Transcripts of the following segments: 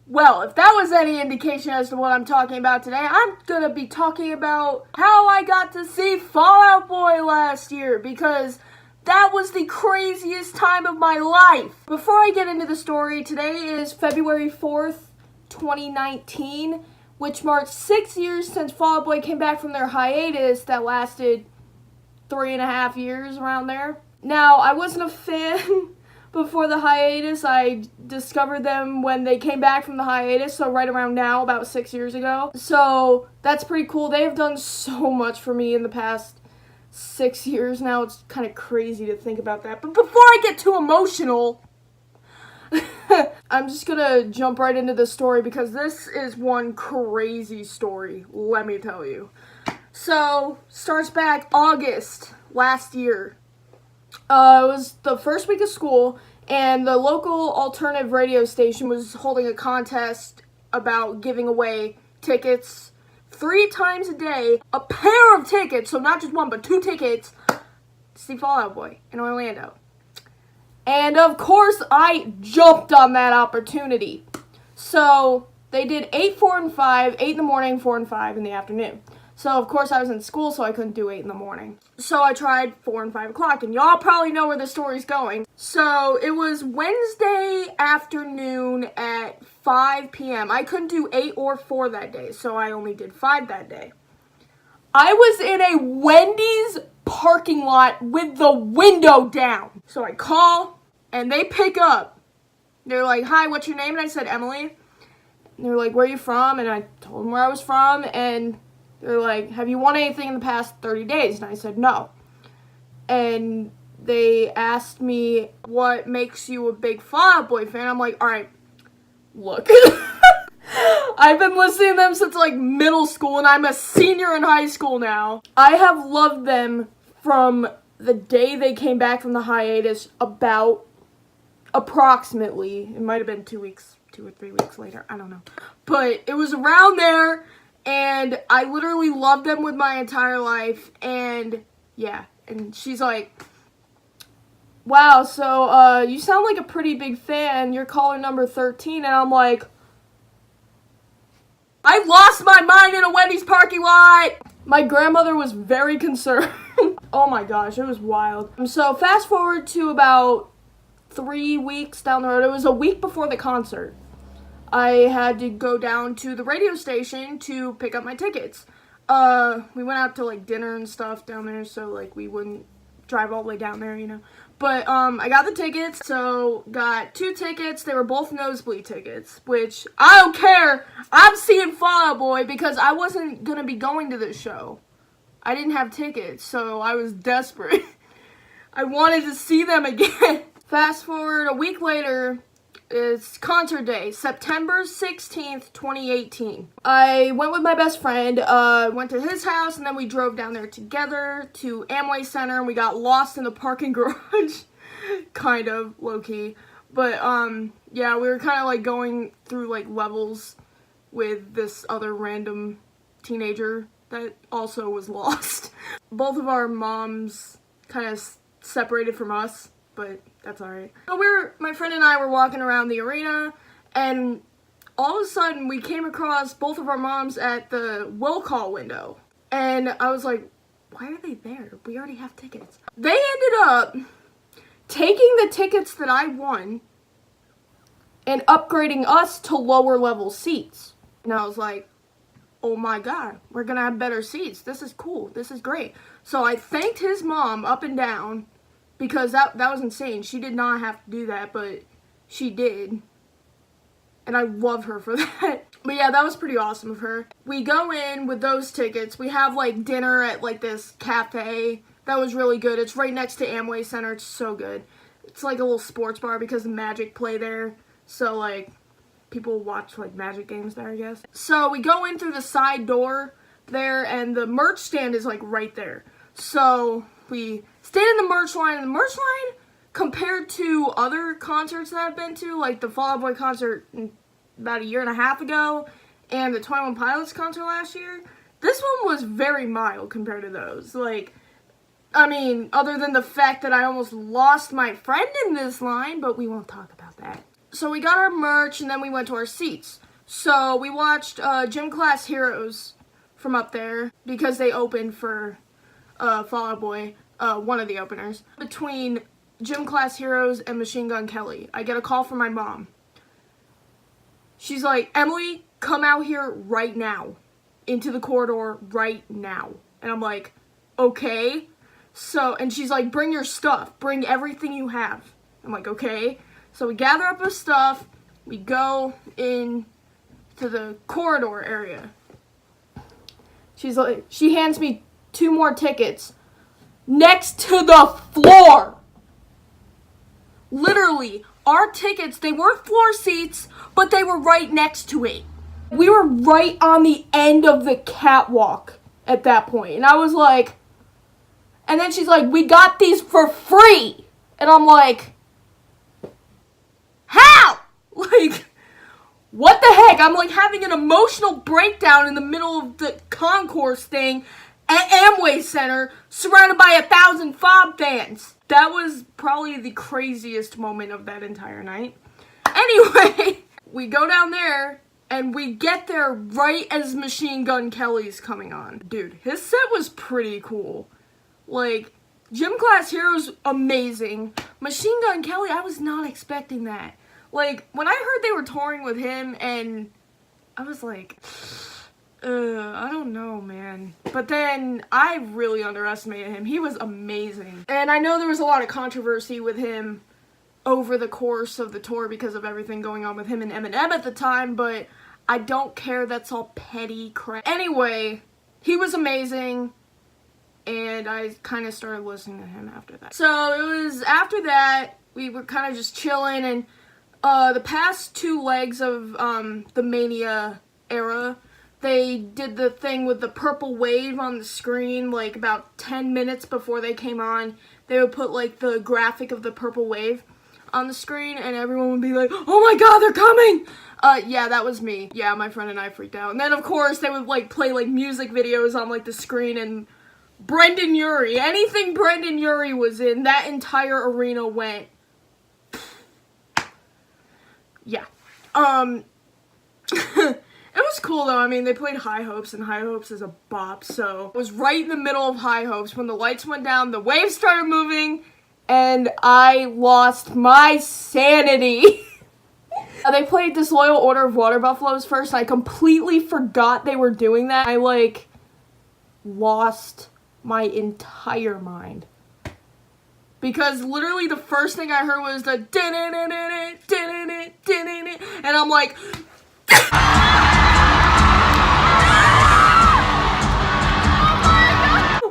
Well, if that was any indication as to what I'm talking about today, I'm gonna be talking about how I got to see Fall Out Boy last year, because that was the craziest time of my life. Before I get into the story, today is February 4th, 2019, which marks 6 years since Fall Out Boy came back from their hiatus that lasted 3.5 years, around there. Now, I wasn't a fan before the hiatus. I discovered them when they came back from the hiatus, so right around now, about 6 years ago. So that's pretty cool. They have done so much for me in the past 6 years now. It's kind of crazy to think about that. But before I get too emotional, I'm just gonna jump right into the story, because this is one crazy story, let me tell you. So, starts back August last year. It was the first week of school, and the local alternative radio station was holding a contest about giving away tickets 3 times a day, a pair of tickets, so not just one, but 2 tickets, to see Fall Out Boy in Orlando. And of course, I jumped on that opportunity. So, they did 8, 4, and 5, 8 in the morning, 4 and 5 in the afternoon. So, of course, I was in school, so I couldn't do 8 in the morning. So, I tried 4 and 5 o'clock, and y'all probably know where the story's going. So, it was Wednesday afternoon at 5 p.m. I couldn't do 8 or 4 that day, so I only did 5 that day. I was in a Wendy's parking lot with the window down. So, I call, and they pick up. They're like, "Hi, what's your name?" And I said, "Emily." And they're like, "Where are you from?" And I told them where I was from, and they're like, "Have you won anything in the past 30 days? And I said, "No." And they asked me, "What makes you a big Fall Out Boy fan?" I'm like, "All right, look." I've been listening to them since like middle school, and I'm a senior in high school now. I have loved them from the day they came back from the hiatus, about approximately, it might have been 2 weeks, 2 or 3 weeks later, I don't know. But it was around there. And I literally loved them with my entire life, and yeah, and she's like, "Wow, so, you sound like a pretty big fan, you're caller number 13, and I'm like, I lost my mind in a Wendy's parking lot! My grandmother was very concerned. Oh my gosh, it was wild. So, fast forward to about 3 weeks down the road. It was a week before the concert. I had to go down to the radio station to pick up my tickets. We went out to, like, dinner and stuff down there, so, like, we wouldn't drive all the way down there, you know. But, I got the tickets, so got 2 tickets. They were both nosebleed tickets, which, I don't care. I'm seeing Fall Out Boy, because I wasn't gonna be going to this show. I didn't have tickets, so I was desperate. I wanted to see them again. Fast forward a week later, it's concert day, September 16th, 2018. I went with my best friend, went to his house, and then we drove down there together to Amway Center, and we got lost in the parking garage. Kind of, low-key. But, yeah, we were kind of, like, going through, like, levels with this other random teenager that also was lost. Both of our moms kind of separated from us, but that's alright. So my friend and I were walking around the arena, and all of a sudden we came across both of our moms at the will call window. And I was like, why are they there? We already have tickets. They ended up taking the tickets that I won and upgrading us to lower level seats. And I was like, oh my god, we're gonna have better seats. This is cool. This is great. So I thanked his mom up and down, because that was insane. She did not have to do that, but she did. And I love her for that. But yeah, that was pretty awesome of her. We go in with those tickets. We have, like, dinner at, like, this cafe. That was really good. It's right next to Amway Center. It's so good. It's like a little sports bar because the Magic play there. So, like, people watch, like, Magic games there, I guess. So we go in through the side door there, and the merch stand is, like, right there. So we stand in the merch line, and the merch line, compared to other concerts that I've been to, like the Fall Out Boy concert about 1.5 years ago, and the 21 Pilots concert last year, this one was very mild compared to those. Like, I mean, other than the fact that I almost lost my friend in this line, but we won't talk about that. So we got our merch, and then we went to our seats. So we watched Gym Class Heroes from up there, because they opened for Fall Out Boy, one of the openers. Between Gym Class Heroes and Machine Gun Kelly, I get a call from my mom. She's like, Emily, come out here right now. Into the corridor right now. And I'm like, okay. So, and she's like, bring your stuff. Bring everything you have. I'm like, okay. So we gather up our stuff. We go in to the corridor area. She's like, she hands me 2 more tickets next to the floor. Literally, our tickets, they weren't floor seats, but they were right next to it. We were right on the end of the catwalk at that point. And I was like, and then she's like, we got these for free. And I'm like, how? Like, what the heck? I'm like having an emotional breakdown in the middle of the concourse thing at Amway Center, surrounded by 1,000 Fob fans. That was probably the craziest moment of that entire night. Anyway, we go down there, and we get there right as Machine Gun Kelly's coming on. Dude, his set was pretty cool. Like, Gym Class Heroes, amazing. Machine Gun Kelly, I was not expecting that. Like, when I heard they were touring with him, and I was like, I don't know, man. But then, I really underestimated him. He was amazing. And I know there was a lot of controversy with him over the course of the tour because of everything going on with him and Eminem at the time, but I don't care. That's all petty crap. Anyway, he was amazing, and I kind of started listening to him after that. So it was after that, we were kind of just chilling, and the past 2 legs of the Mania era, they did the thing with the purple wave on the screen, like about 10 minutes before they came on. They would put like the graphic of the purple wave on the screen, and everyone would be like, oh my god, they're coming! Yeah, that was me. Yeah, my friend and I freaked out. And then, of course, they would, like, play, like, music videos on, like, the screen, and Brendan Urie, anything Brendan Urie was in, that entire arena went, yeah. It was cool, though. I mean, they played High Hopes, and High Hopes is a bop, so it was right in the middle of High Hopes. When the lights went down, the waves started moving, and I lost my sanity. They played Disloyal Order of Water Buffaloes first. I completely forgot they were doing that. I, like, lost my entire mind. Because literally the first thing I heard was the and I'm like,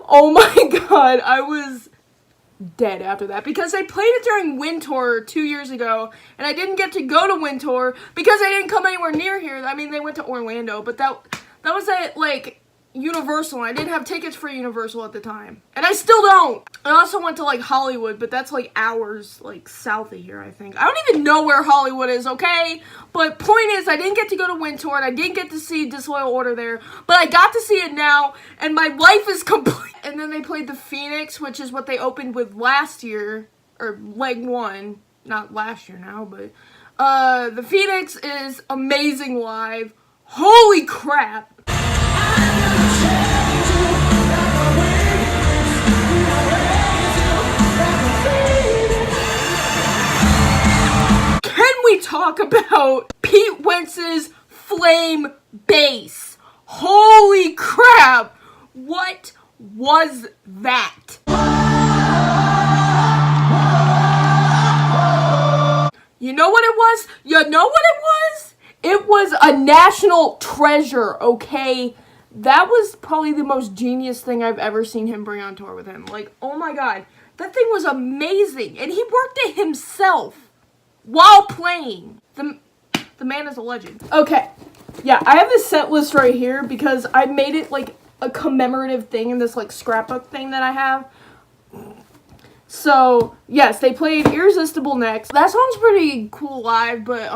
oh my god, I was dead after that, because they played it during Wind Tour 2 years ago, and I didn't get to go to Wind Tour because they didn't come anywhere near here. I mean, they went to Orlando, but that was at, like, Universal, and I didn't have tickets for Universal at the time. And I still don't! I also went to, like, Hollywood, but that's, like, hours, like, south of here, I think. I don't even know where Hollywood is, okay? But point is, I didn't get to go to Wind Tour, and I didn't get to see Disloyal Order there, but I got to see it now, and my life is complete. And then they played the Phoenix, which is what they opened with last year, or leg 1, not last year now, but, the Phoenix is amazing live. Holy crap! Can we talk about Pete Wentz's flame bass? Holy crap! What was that? You know what it was? You know what it was? It was a national treasure, okay? That was probably the most genius thing I've ever seen him bring on tour with him. Like, oh my god. That thing was amazing. And he worked it himself while playing. The man is a legend. Okay. Yeah, I have this set list right here because I made it like a commemorative thing in this like scrapbook thing that I have. So, yes, they played Irresistible next. That song's pretty cool live, but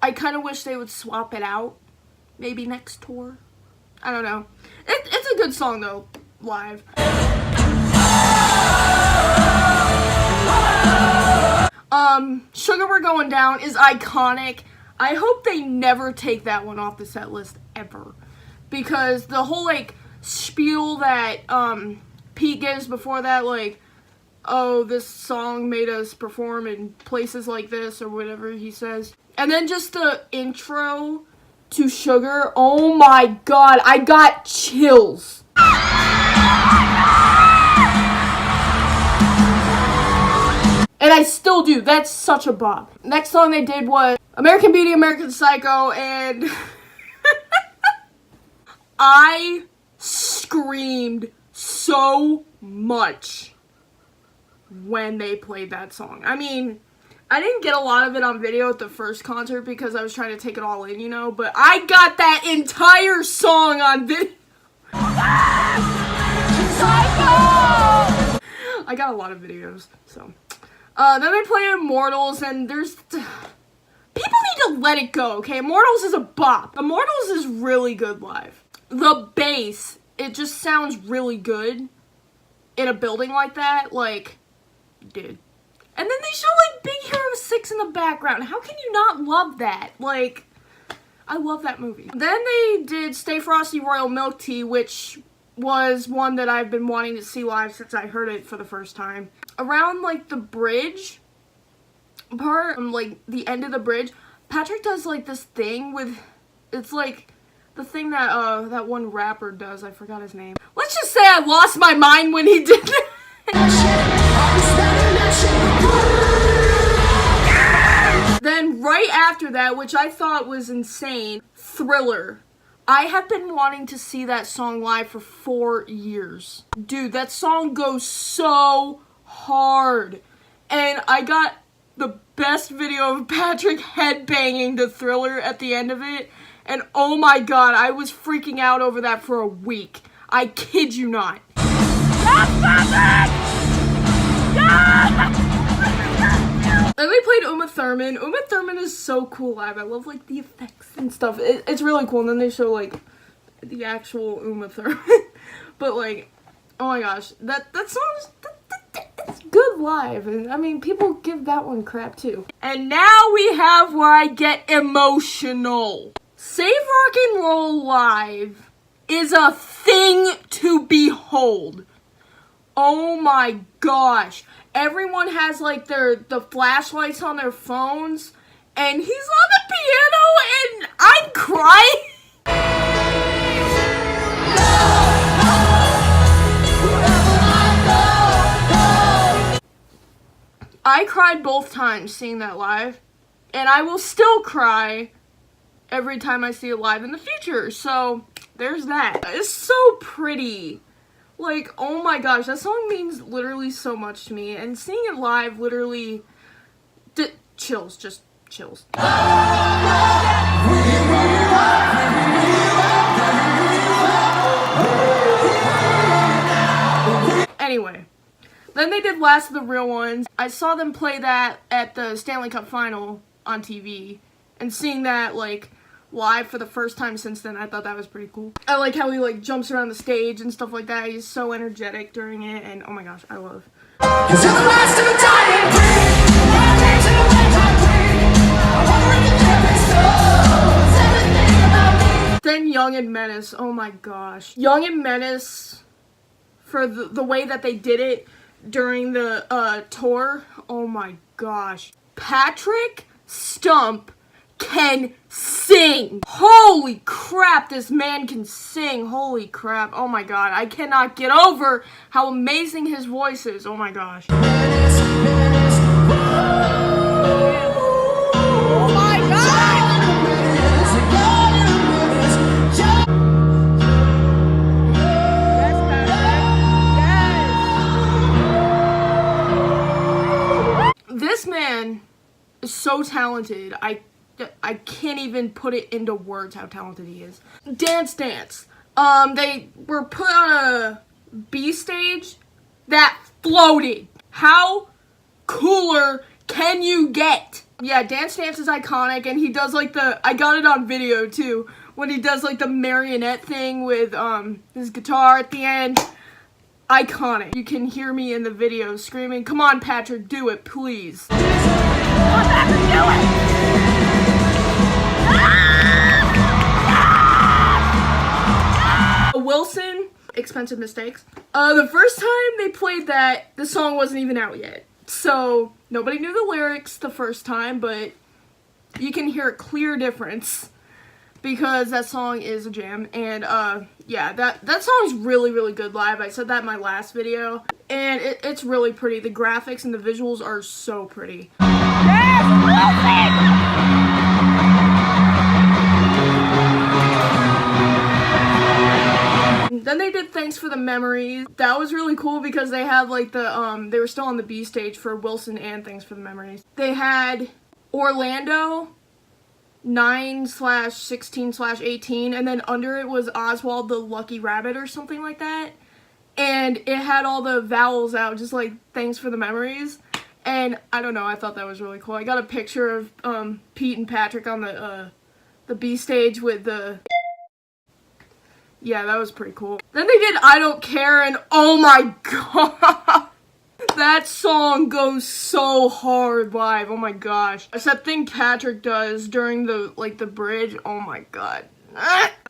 I kind of wish they would swap it out. maybe next tour. I don't know. It's a good song though, live. Sugar We're Going Down is iconic. I hope they never take that one off the set list ever. Because the whole, like, spiel that, Pete gives before that, like, oh, this song made us perform in places like this, or whatever he says. And then just the intro to Sugar, oh my god, I got chills. And I still do. That's such a bop. Next song they did was American Beauty, American Psycho, and I screamed so much when they played that song. I mean, I didn't get a lot of it on video at the first concert because I was trying to take it all in, you know, but I got that entire song on video. Psycho! I got a lot of videos, so. Then they play Immortals, and there's... People need to let it go, okay? Immortals is a bop. Immortals is really good live. The bass, it just sounds really good in a building like that. Like, dude. And then they show, like, Big Hero 6 in the background. How can you not love that? Like, I love that movie. Then they did Stay Frosty Royal Milk Tea, which was one that I've been wanting to see live since I heard it for the first time. Around, like, the bridge part, like, the end of the bridge, Patrick does, like, this thing with, it's, like, the thing that, that one rapper does. I forgot his name. Let's just say I lost my mind when he did that. Then, right after that, which I thought was insane, Thriller. I have been wanting to see that song live for 4 years. Dude, that song goes so hard. And I got the best video of Patrick headbanging the Thriller at the end of it. And oh my god, I was freaking out over that for a week. I kid you not. Yes, Patrick! Yes! Then they played Uma Thurman. Uma Thurman is so cool live. I love, like, the effects and stuff. It's really cool. And then they show, like, the actual Uma Thurman. But, like, oh my gosh. That song's... It's good live. And, I mean, people give that one crap, too. And now we have where I get emotional. Save Rock and Roll Live is a thing to behold. Oh my gosh. Everyone has, like, the flashlights on their phones, and he's on the piano, and I'm crying. I cried both times seeing that live, and I will still cry every time I see it live in the future, so there's that. It's so pretty. Like, oh my gosh, that song means literally so much to me, and seeing it live literally chills, just chills. Anyway, then they did Last of the Real Ones. I saw them play that at the Stanley Cup Final on TV, and seeing that, like, live for the first time since then, I thought that was pretty cool. I like how he, like, jumps around the stage and stuff like that. He's so energetic during it, and oh my gosh, I love. Then Young and Menace, oh my gosh. Young and Menace, for the way that they did it during the tour, oh my gosh. Patrick Stump can sing. Holy crap, this man can sing. Holy crap. Oh my god. I cannot get over how amazing his voice is. Oh my gosh. Oh my god. Yes, this man is so talented. I can't even put it into words how talented he is. Dance Dance. They were put on a B stage that floated. How cooler can you get? Yeah, Dance Dance is iconic, and he does, like, I got it on video too, when he does like the marionette thing with his guitar at the end. Iconic. You can hear me in the video screaming, "Come on, Patrick, do it, please." Come on, Patrick, do it! Wilson, Expensive Mistakes. The first time they played that, the song wasn't even out yet. So, nobody knew the lyrics the first time, but you can hear a clear difference because that song is a jam. And, yeah, that song is really, really good live. I said that in my last video. And it's really pretty. The graphics and the visuals are so pretty. Yes, Then they did Thanks for the Memories. That was really cool because they had like the, they were still on the B stage for Wilson and Thanks for the Memories. They had Orlando 9/16/18, and then under it was Oswald the Lucky Rabbit or something like that. And it had all the vowels out, just like Thanks for the Memories. And I don't know, I thought that was really cool. I got a picture of Pete and Patrick on the B stage with the... Yeah, that was pretty cool. Then they did I Don't Care, and oh my god! That song goes so hard live, oh my gosh. It's that thing Patrick does during the, like, the bridge, oh my god.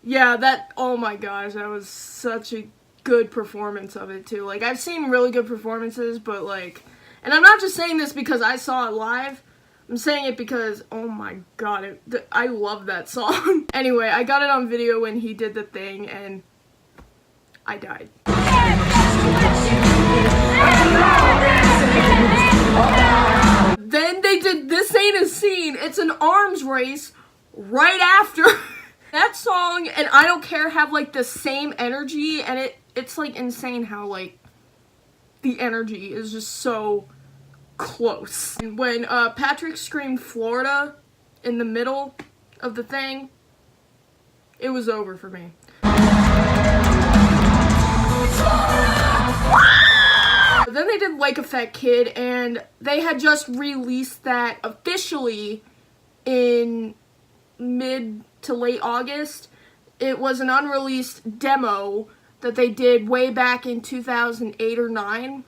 Yeah, that, oh my gosh, that was such a good performance of it too. Like, I've seen really good performances, but like, and I'm not just saying this because I saw it live, I'm saying it because, oh my god, I love that song. Anyway, I got it on video when he did the thing, and I died. Then they did This Ain't a Scene. It's an arms race right after that song, and I Don't Care have like the same energy, and it's like insane how like the energy is just so close. And when Patrick screamed Florida in the middle of the thing, it was over for me. Then they did Like a Fat Kid, and they had just released that officially in mid to late August. It was an unreleased demo that they did way back in 2008 or 9.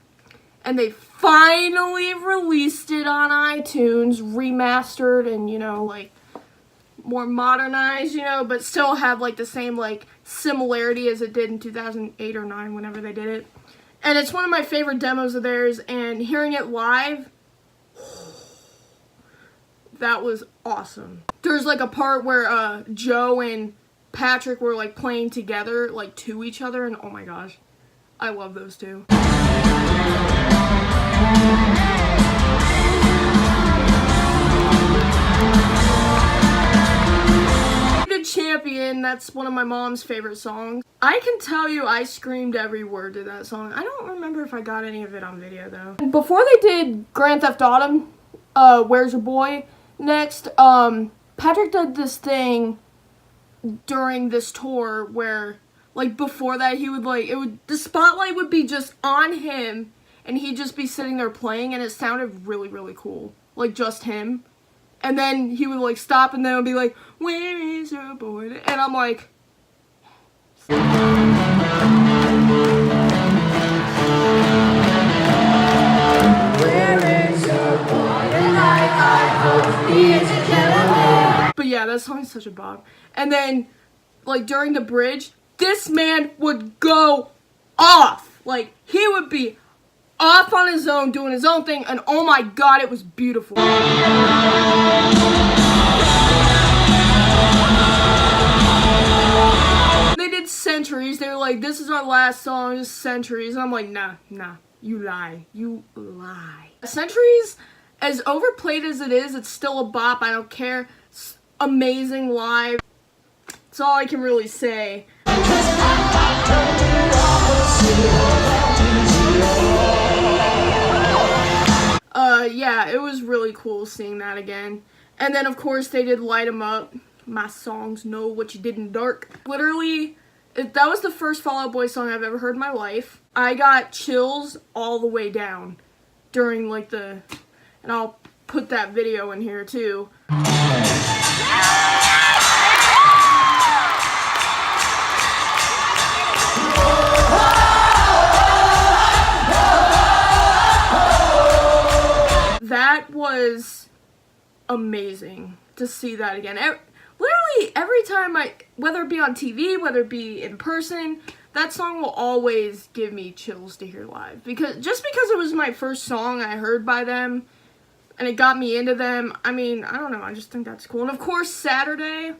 And they finally released it on iTunes, remastered and, you know, like, more modernized, you know, but still have, like, the same, like, similarity as it did in 2008 or 9, whenever they did it. And it's one of my favorite demos of theirs, and hearing it live, that was awesome. There's, like, a part where, Joe and Patrick were, like, playing together, like, to each other, and oh my gosh, I love those two. Champion, that's one of my mom's favorite songs. I can tell you I screamed every word to that song. I don't remember if I got any of it on video though. Before they did Grand Theft Auto, Where's Your Boy next, Patrick did this thing during this tour where, like, before that he would, like, the spotlight would be just on him and he'd just be sitting there playing, and it sounded really, really cool. Like, just him. And then he would, like, stop, and then it would be like, where is your boy? And I'm like... Where is your boy tonight? I hope he is a gentleman. But yeah, that song is such a bop. And then, like, during the bridge, this man would go off. Like, he would be off on his own, doing his own thing, and oh my god, it was beautiful. They did Centuries. They were like, this is our last song, just Centuries. And I'm like, nah, you lie. You lie. Centuries, as overplayed as it is, it's still a bop. I don't care. It's amazing live. That's all I can really say. Yeah, it was really cool seeing that again. And then, of course, they did Light 'Em Up. My songs know what you did in dark. Literally, that was the first Fall Out Boy song I've ever heard in my life. I got chills all the way down during, like, and I'll put that video in here, too. was amazing to see that again. Literally every time whether it be on TV, whether it be in person, that song will always give me chills to hear live. Because it was my first song I heard by them, and it got me into them. I mean, I don't know, I just think that's cool. And of course, Saturday,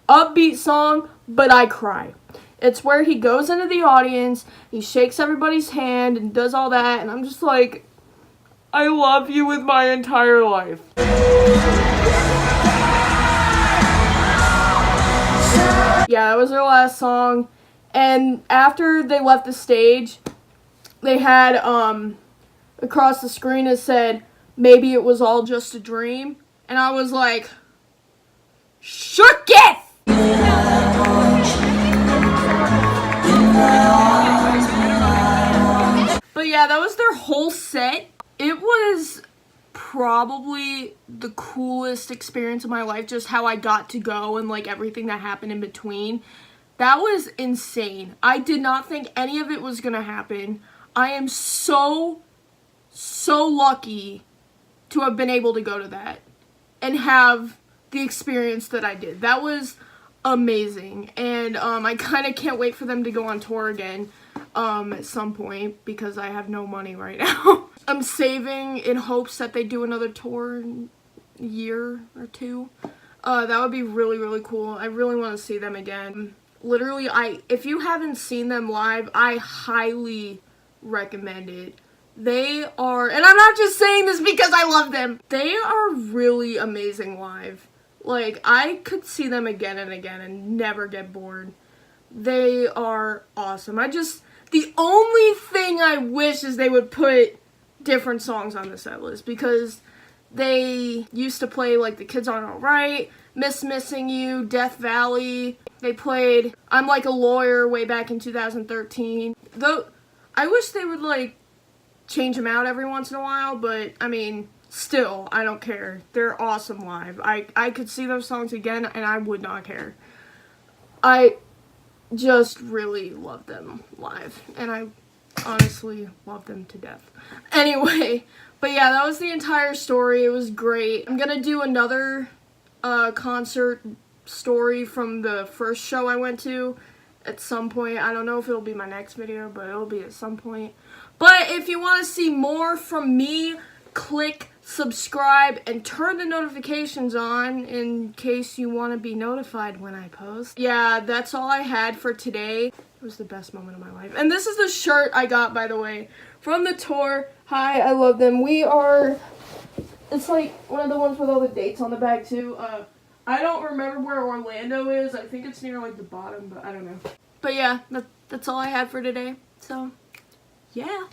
upbeat song, but I cry. It's where he goes into the audience, he shakes everybody's hand and does all that, and I'm just like, I love you with my entire life. Yeah, that was their last song. And after they left the stage, they had, across the screen it said, "Maybe it was all just a dream." And I was like, shook it! But yeah, that was their whole set. It was probably the coolest experience of my life, just how I got to go and like everything that happened in between. That was insane. I did not think any of it was gonna happen. I am so lucky to have been able to go to that and have the experience that I did. That was amazing, and I kind of can't wait for them to go on tour again at some point, because I have no money right now. I'm saving in hopes that they do another tour in a year or two. That would be really, really cool. I really want to see them again. Literally, if you haven't seen them live, I highly recommend it. They are, and I'm not just saying this because I love them, they are really amazing live. Like, I could see them again and again and never get bored. They are awesome. The only thing I wish is they would put different songs on the set list, because they used to play like The Kids Aren't Alright, Missing You, Death Valley. They played I'm Like a Lawyer way back in 2013. Though I wish they would like change them out every once in a while, but I mean, still, I don't care. They're awesome live. I could see those songs again and I would not care. I just really love them live, and I honestly love them to death. Anyway, but yeah, that was the entire story. It was great. I'm gonna do another concert story from the first show I went to at some point. I don't know if it'll be my next video, but it'll be at some point. But if you want to see more from me, click subscribe and turn the notifications on in case you want to be notified when I post. Yeah, that's all I had for today. It was the best moment of my life. And this is the shirt I got, by the way, from the tour. Hi, I love them. It's like one of the ones with all the dates on the back too. I don't remember where Orlando is. I think it's near like the bottom, but I don't know. But yeah, that's all I had for today. So, yeah.